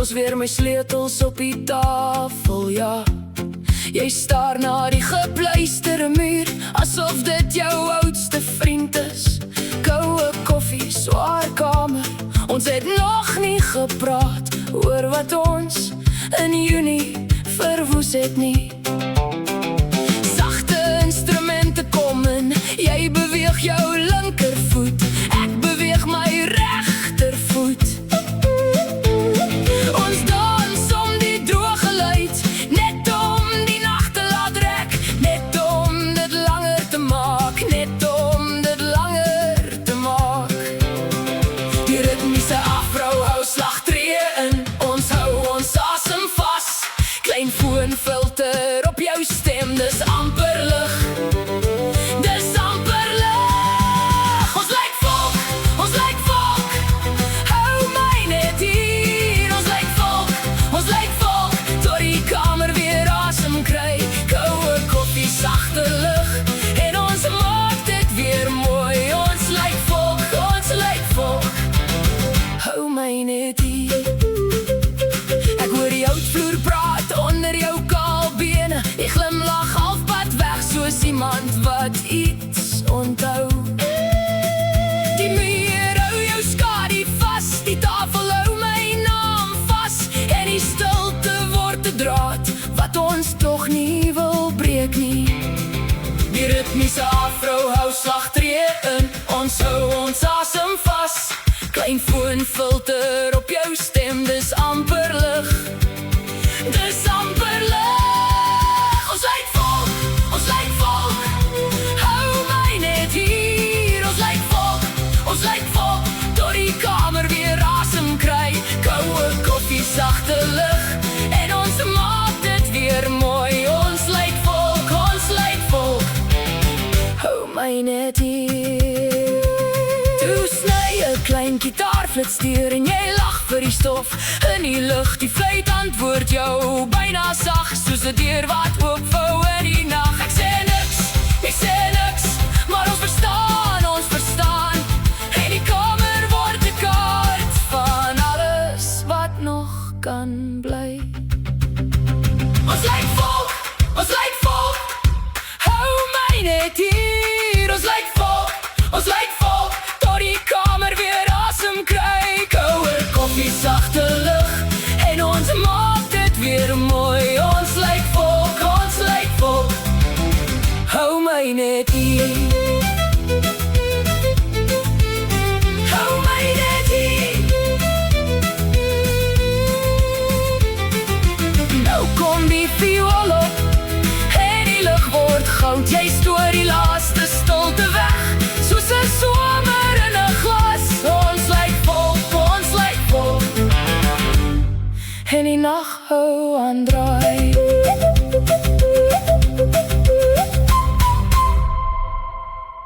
los weer my sleutels op die tafel, ja. Jy staar na die gepleisterde muur, asof dit jou oudste vriend is. Koue koffie, swaar kamer, ons het nog nie gepraat oor wat ons in Junie verwoes het nie. Sagte instrumente kom in, jy beweeg jou linkervoet, ek beweeg my regtervoet. Ons dans om die droë geluid, net om die nag te laat rek, net om dit langer te maak, net om dit langer te maak. Die ritmiese afro hou slagtree in, ons hou ons asem vas. Klein foonfilter op jou stem, dis amper lig. Dis amper lig. Ons lyk volk, ons lyk volk. Hou my net hier. Ons lyk volk, tot die kamer weer asem kry. Koue koffie, sagte lig, en ons maak dit weer mooi. Ons lyk volk, ons lyk volk. Hou my net hier. Ek hoor die houtvloer praat onder jou kaal bene. Die glimlach halfpad weg soos iemand wat iets onthou. Die muur hou jou skadu vas, die tafel hou my naam vas, en die stilte word 'n draad wat ons tog nie wil breek nie. Die ritmiese afro hou slagtree in, ons hou ons asem vas. Klein foonfilter op jou stem, dis amper lig. Dis amper lig. Ons lyk volk, ons lyk volk. Hou my net hier. Ons lyk volk, tot die kamer weer asem kry. Koue koffie, sagte lig, en ons maak dit weer mooi. Ons lyk volk, ons lyk volk. Hou my net hier. Toe sny 'n klein gitaarflits deur en jy lag vir die stof in die lug. Die fluit antwoord jou byna sag, soos 'n deur wat oopvou in die nag. Ek sê niks, maar ons verstaan, en die kamer word 'n kaart van alles wat nog kan bly. Ons lyk volk, hou my net hier. Ons lyk volk, tot die kamer weer asem kry. Koue koffie, sagte lig, en ons maak dit weer mooi. Ons lyk volk, hou my net hier. Hou my net hier. Nou kom die viool op, en die lig word goud. Jy stoor die laaste stilte weg, soos 'n somer in 'n glas. Ons lyk volk, en die nag hou aan draai.